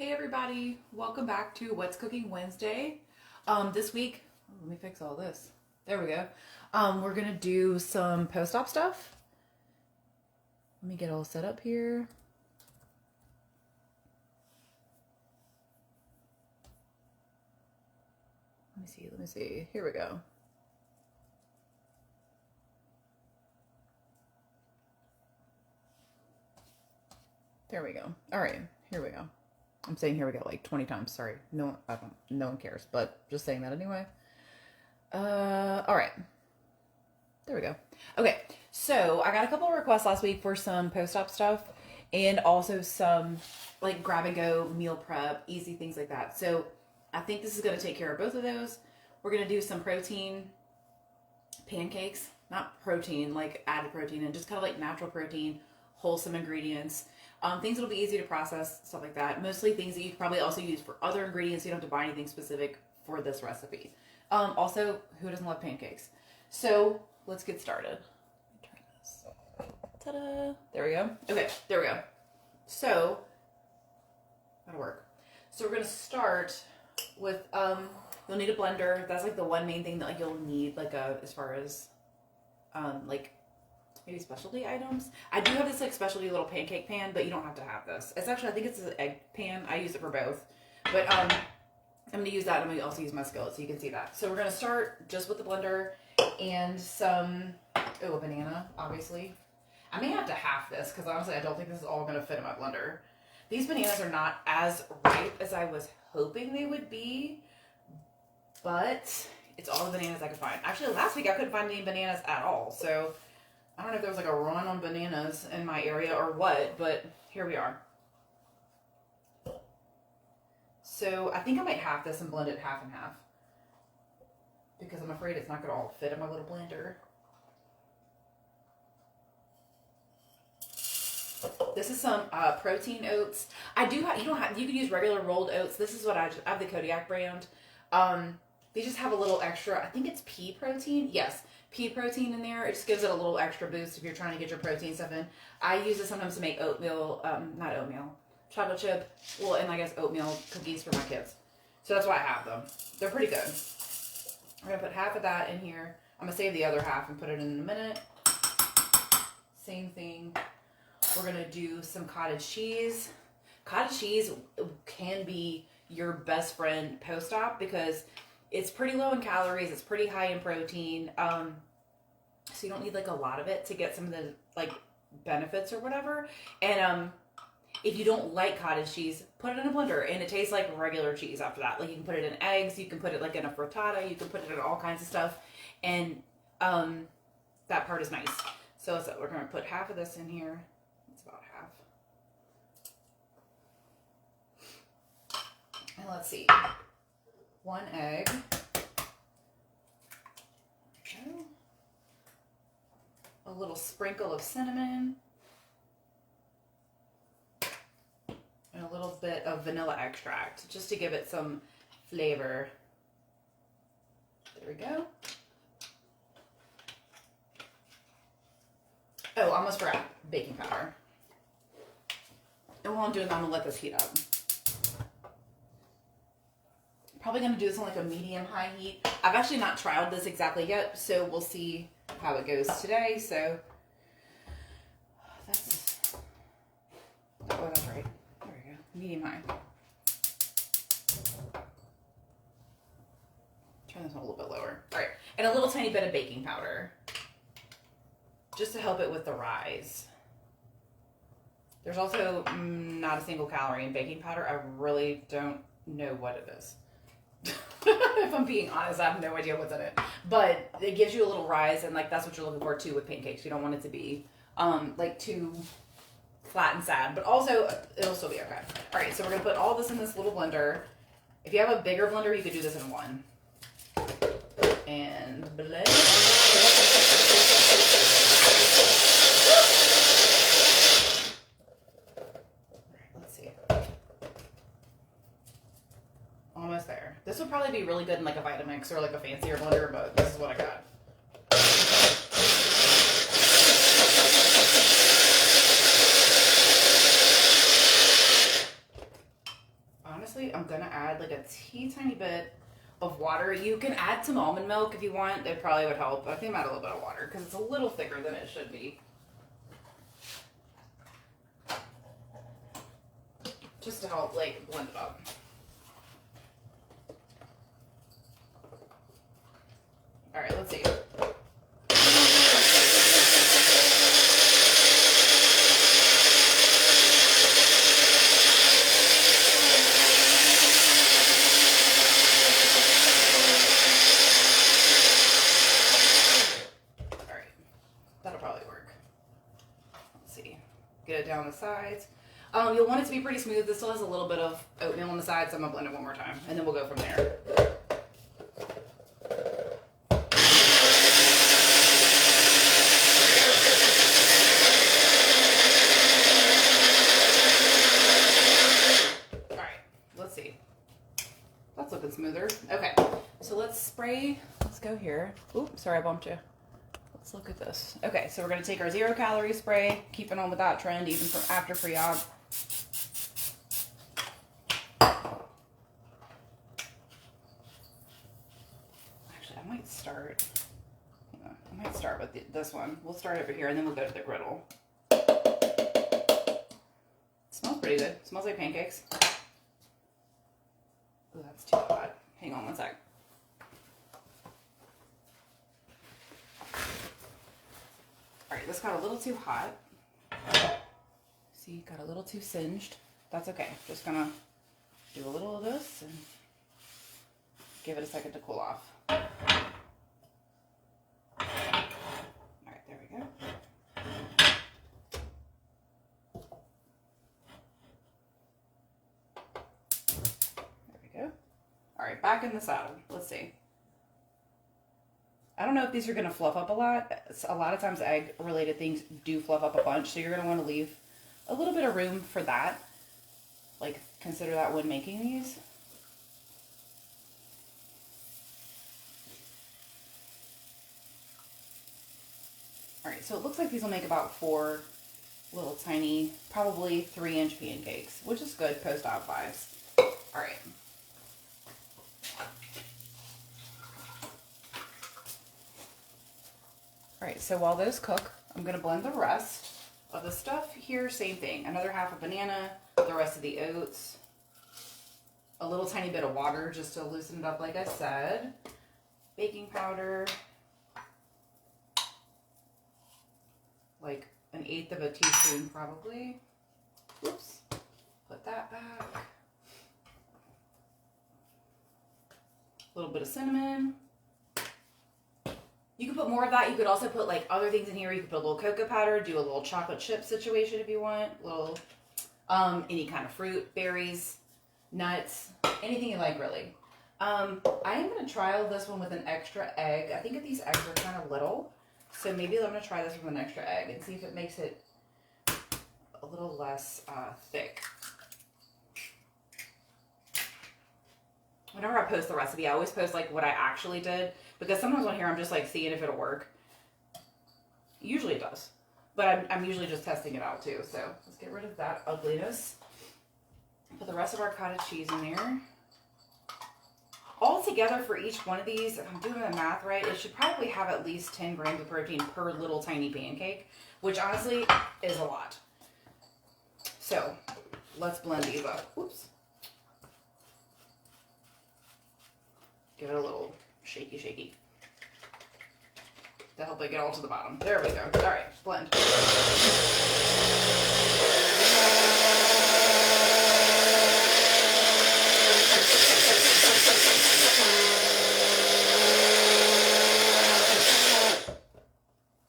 Hey everybody, welcome back to What's Cooking Wednesday. This week, let me fix all this. There we go. We're gonna do some post-op stuff. Let me get all set up here. Let me see. Here we go. There we go. All right, here we go. I'm saying here we go like 20 times. Sorry. No one cares, but just saying that anyway. All right. There we go. Okay. So I got a couple of requests last week for some post-op stuff and also some like grab and go meal prep, easy things like that. So I think this is going to take care of both of those. We're going to do some protein pancakes, not protein, like added protein, and just kind of like natural protein, wholesome ingredients. Things that'll be easy to process, stuff like that. Mostly things that you could probably also use for other ingredients. You don't have to buy anything specific for this recipe. Also, who doesn't love pancakes? So let's get started. Let me turn this. Ta-da! There we go. Okay, there we go. So that'll work. So we're gonna start with you'll need a blender. That's like the one main thing that like you'll need like as far as like maybe specialty items. I do have this like specialty little pancake pan, but you don't have to have this. It's actually, I think it's an egg pan. I use it for both. But I'm going to use that. I'm going to also use my skillet so you can see that. So we're going to start just with the blender and some, a banana, obviously. I may have to half this because honestly I don't think this is all going to fit in my blender. These bananas are not as ripe as I was hoping they would be, but it's all the bananas I could find. Actually, last week I couldn't find any bananas at all, so I don't know if there was like a run on bananas in my area or what, but here we are. So I think I might half this and blend it half and half because I'm afraid it's not going to all fit in my little blender. This is some protein oats. I do have, you can use regular rolled oats. This is what I have the Kodiak brand. They just have a little extra, I think it's pea protein. Yes. Pea protein in there. It just gives it a little extra boost if you're trying to get your protein stuff in. I use it sometimes to make oatmeal, not oatmeal, chocolate chip, well, and I guess oatmeal cookies for my kids. So that's why I have them. They're pretty good. I'm going to put half of that in here. I'm going to save the other half and put it in a minute. Same thing. We're going to do some cottage cheese. Cottage cheese can be your best friend post-op because it's pretty low in calories. It's pretty high in protein. So you don't need like a lot of it to get some of the like benefits or whatever. And if you don't like cottage cheese, put it in a blender and it tastes like regular cheese after that. Like you can put it in eggs. You can put it like in a frittata. You can put it in all kinds of stuff. And that part is nice. So we're going to put half of this in here. It's about half. And let's see. 1 egg. Okay. A little sprinkle of cinnamon. And a little bit of vanilla extract just to give it some flavor. There we go. Oh, I almost forgot. Baking powder. And while I'm doing that, I'm going to let this heat up. Probably going to do this on like a medium-high heat. I've actually not tried this exactly yet, so we'll see how it goes today. So that's right. There we go. Medium-high. Turn this one a little bit lower. All right. And a little tiny bit of baking powder just to help it with the rise. There's also not a single calorie in baking powder. I really don't know what it is. If I'm being honest, I have no idea what's in it. But it gives you a little rise, and like that's what you're looking for too with pancakes. You don't want it to be like too flat and sad, but also it'll still be okay. All right, so we're gonna put all this in this little blender. If you have a bigger blender, you could do this in one. And blend. Almost there. This would probably be really good in like a Vitamix or like a fancier blender, but this is what I got. honestly, I'm gonna add like a tiny bit of water. You can add some almond milk if you want. It probably would help. I think I'm add a little bit of water because it's a little thicker than it should be. Just to help like blend it up. All right, let's see. Get it down the sides. You'll want it to be pretty smooth. This still has a little bit of oatmeal on the side, so I'm gonna blend it one more time, and then we'll go from there. All right, let's see. That's looking smoother. Okay, so let's spray. Let's go here. Oops, sorry, I bumped you. Let's look at this. Okay, so we're going to take our 0-calorie spray, keeping on with that trend even from after pre-op. Actually, I might start with this one. We'll start over here and then we'll go to the griddle. It smells pretty good. It smells like pancakes. Oh, that's too hot. Hang on one sec. All right, this got a little too hot. See, got a little too singed. That's okay. Just gonna do a little of this and give it a second to cool off. All right, there we go. There we go. All right, back in the saddle. Let's see. I don't know if these are going to fluff up a lot. A lot of times egg-related things do fluff up a bunch, so you're going to want to leave a little bit of room for that. Like, consider that when making these. Alright, so it looks like these will make about 4 little tiny, probably 3-inch pancakes, which is good post-op vibes. Alright. Alright, so while those cook, I'm going to blend the rest of the stuff here. Same thing. Another half a banana, the rest of the oats, a little tiny bit of water just to loosen it up like I said, baking powder, like 1/8 of a teaspoon probably. Whoops. Put that back. A little bit of cinnamon. You could put more of that. You could also put like other things in here. You could put a little cocoa powder, do a little chocolate chip situation if you want. Little, any kind of fruit, berries, nuts, anything you like really. I am going to trial this one with an extra egg. I think that these eggs are kind of little. So maybe I'm going to try this with an extra egg and see if it makes it a little less thick. Whenever I post the recipe, I always post like what I actually did. Because sometimes on here, I'm just like seeing if it'll work. Usually it does. But I'm usually just testing it out too. So let's get rid of that ugliness. Put the rest of our cottage cheese in there. All together for each one of these, if I'm doing the math right, it should probably have at least 10 grams of protein per little tiny pancake. Which honestly is a lot. So let's blend these up. Oops. Give it a little shaky to help it get all to the bottom. There we go. All right, blend.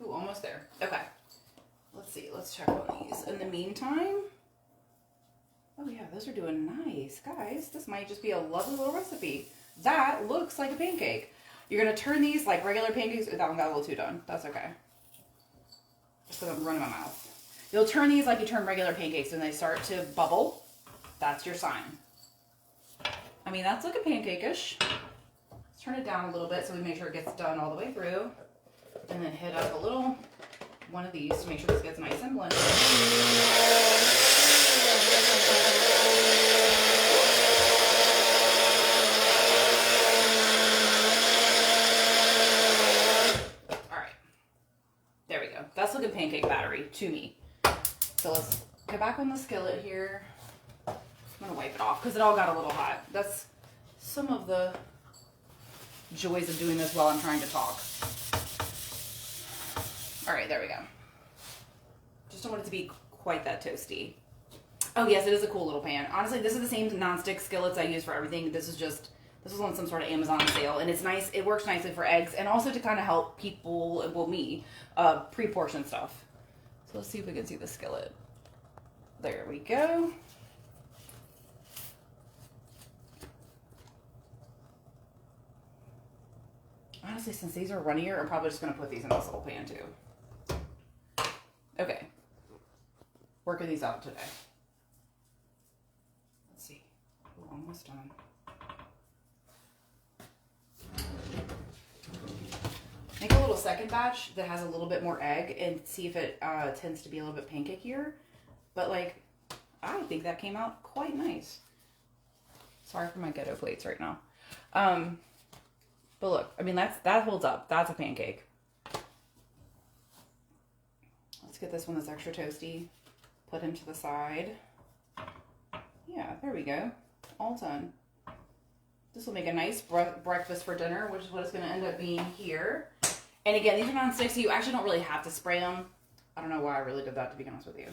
Ooh, almost there. Okay. Let's see. Let's check on these. In the meantime, oh yeah, those are doing nice. Guys, this might just be a lovely little recipe. That looks like a pancake. You're going to turn these like regular pancakes. Ooh, that one got a little too done. That's okay. Just because I'm running my mouth. You'll turn these like you turn regular pancakes. When they start to bubble, that's your sign. I mean, that's looking pancake-ish. Let's turn it down a little bit so we make sure it gets done all the way through. And then hit up a little one of these to make sure this gets nice and blended. to me. So let's go back on the skillet here. I'm gonna wipe it off because it all got a little hot. That's some of the joys of doing this while I'm trying to talk. All right, there we go. Just don't want it to be quite that toasty. Oh yes, it is a cool little pan. Honestly, this is the same nonstick skillets I use for everything. This was on some sort of Amazon sale, and it's nice. It works nicely for eggs, and also to kind of help people, well me, pre-portion stuff. So let's see if we can see the skillet. There we go. Honestly, since these are runnier, I'm probably just going to put these in this little pan too. Okay. Working these out today. Let's see. We're almost done. Make a little second batch that has a little bit more egg and see if it tends to be a little bit pancakier. But like, I think that came out quite nice. Sorry for my ghetto plates right now. But look, I mean, that holds up. That's a pancake. Let's get this one that's extra toasty. Put him to the side. Yeah, there we go. All done. This will make a nice breakfast for dinner, which is what it's going to end up being here. And again, these are non-stick, so you actually don't really have to spray them. I don't know why I really did that, to be honest with you.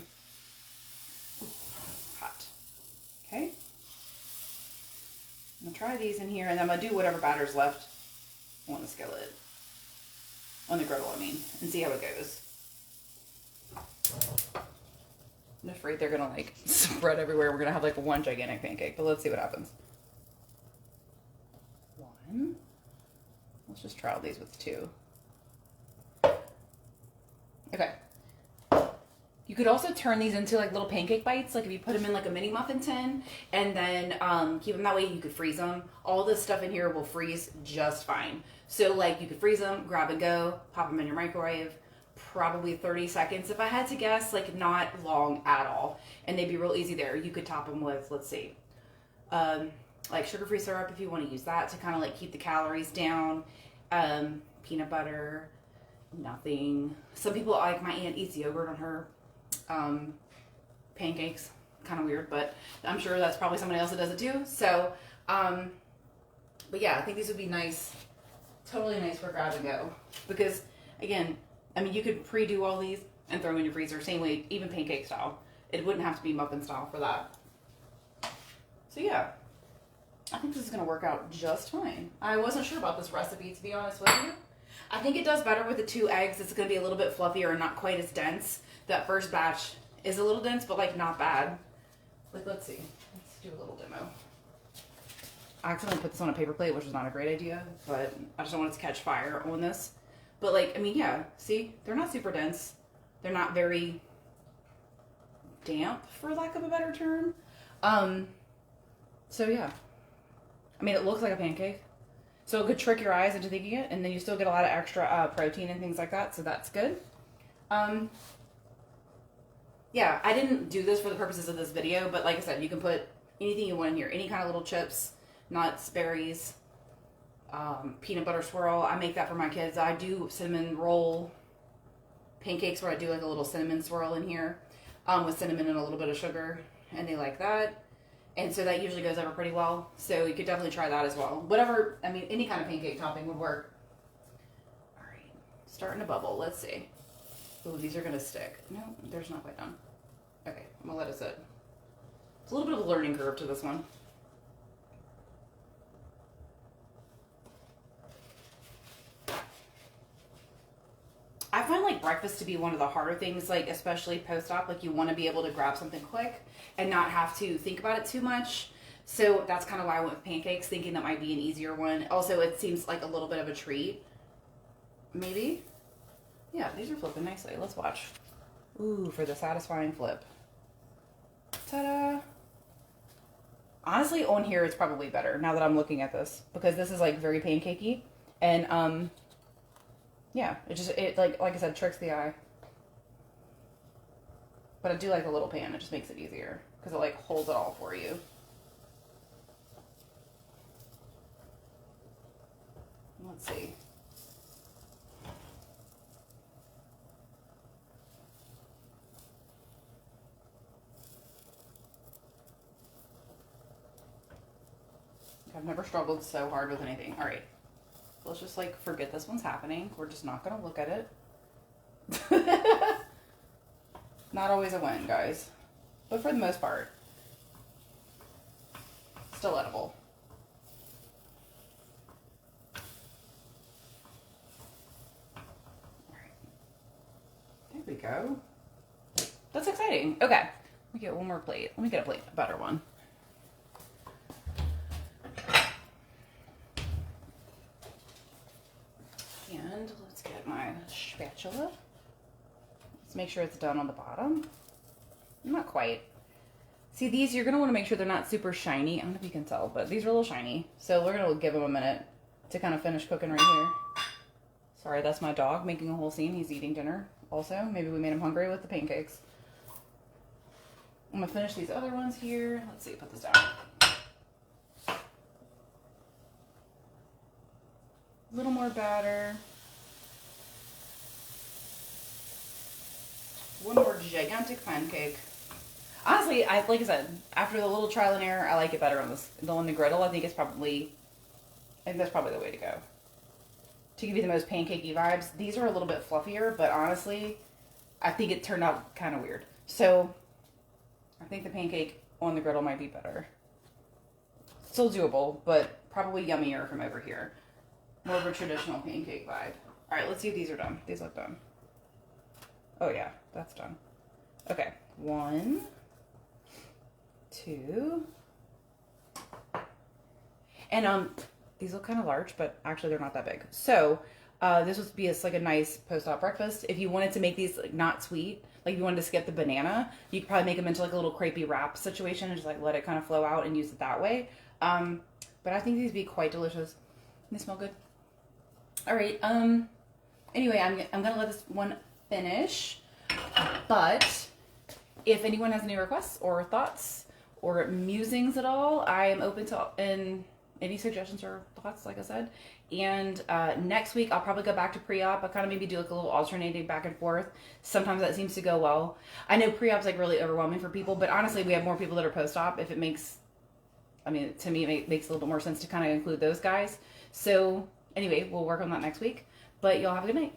Hot. Okay. I'm going to try these in here, and I'm going to do whatever batter's left on the skillet. On the griddle, I mean, and see how it goes. I'm afraid they're going to, like, spread everywhere. We're going to have, like, one gigantic pancake, but let's see what happens. One. Let's just try all these with two. Okay. You could also turn these into like little pancake bites, like if you put them in like a mini muffin tin and then keep them that way. You could freeze them. All this stuff in here will freeze just fine. So like you could freeze them, grab and go, pop them in your microwave, probably 30 seconds if I had to guess, like not long at all. And they'd be real easy there. You could top them with, let's see, like sugar-free syrup if you want to use that to kind of like keep the calories down, peanut butter, nothing. Some people, like my aunt eats yogurt on her pancakes. Kind of weird, but I'm sure that's probably somebody else that does it too. So, but yeah, I think these would be nice, totally nice for grab and go. Because again, I mean, you could pre-do all these and throw them in your freezer. Same way, even pancake style. It wouldn't have to be muffin style for that. So yeah, I think this is going to work out just fine. I wasn't sure about this recipe, to be honest with you. I think it does better with the 2 eggs. It's going to be a little bit fluffier and not quite as dense. That first batch is a little dense, but like not bad. Like, let's see. Let's do a little demo. I accidentally put this on a paper plate, which was not a great idea, but I just don't want it to catch fire on this. But like, I mean, yeah, see? They're not super dense. They're not very damp, for lack of a better term. So yeah. I mean, it looks like a pancake. So it could trick your eyes into thinking it, and then you still get a lot of extra protein and things like that, so that's good. Yeah, I didn't do this for the purposes of this video, but like I said, you can put anything you want in here. Any kind of little chips, nuts, berries, peanut butter swirl. I make that for my kids. I do cinnamon roll pancakes where I do like a little cinnamon swirl in here with cinnamon and a little bit of sugar, and they like that. And so that usually goes over pretty well. So you could definitely try that as well. Whatever, I mean, any kind of pancake topping would work. All right, starting to bubble. Let's see. Ooh, these are going to stick. No, there's not quite done. Okay, I'm going to let it sit. It's a little bit of a learning curve to this one. I find like breakfast to be one of the harder things, like especially post-op, like you want to be able to grab something quick and not have to think about it too much. So that's kind of why I went with pancakes, thinking that might be an easier one. Also, it seems like a little bit of a treat. Maybe. Yeah, these are flipping nicely. Let's watch. Ooh, for the satisfying flip. Ta-da! Honestly, on here it's probably better now that I'm looking at this, because this is like very pancakey, and yeah, it like I said, tricks the eye. But I do like a little pan. It just makes it easier because it like holds it all for you. Let's see. I've never struggled so hard with anything. All right. Let's just like forget this one's happening. We're just not going to look at it. Not always a win, guys. But for the most part, still edible. All right. There we go. That's exciting. Okay. Let me get one more plate. Let me get a plate, a better one. And let's get my spatula. Let's make sure it's done on the bottom. Not quite. See, these, you're going to want to make sure they're not super shiny. I don't know if you can tell, but these are a little shiny. So we're going to give them a minute to kind of finish cooking right here. Sorry, that's my dog making a whole scene. He's eating dinner also. Maybe we made him hungry with the pancakes. I'm going to finish these other ones here. Let's see, put this down. A little more batter. One more gigantic pancake. Honestly, like I said, after the little trial and error, I like it better on this. On the griddle, I think that's probably the way to go. To give you the most pancakey vibes. These are a little bit fluffier, but honestly, I think it turned out kind of weird. So, I think the pancake on the griddle might be better. Still doable, but probably yummier from over here. More of a traditional pancake vibe. Alright, let's see if these are done. These look done. Oh yeah, that's done. Okay, 1, 2. And these look kind of large, but actually they're not that big. So this would be like a nice post-op breakfast. If you wanted to make these like not sweet, like if you wanted to skip the banana, you could probably make them into like a little crepey wrap situation and just like let it kind of flow out and use it that way. But I think these would be quite delicious. They smell good. All right. Anyway, I'm gonna let this one finish. But if anyone has any requests or thoughts or musings at all, I am open to any suggestions or thoughts, like I said. And next week, I'll probably go back to pre-op. I kind of maybe do like a little alternating back and forth. Sometimes that seems to go well. I know pre-op's like really overwhelming for people, but honestly, we have more people that are post-op. If it makes, I mean, to me, it makes a little bit more sense to kind of include those guys. So anyway, we'll work on that next week. But y'all have a good night.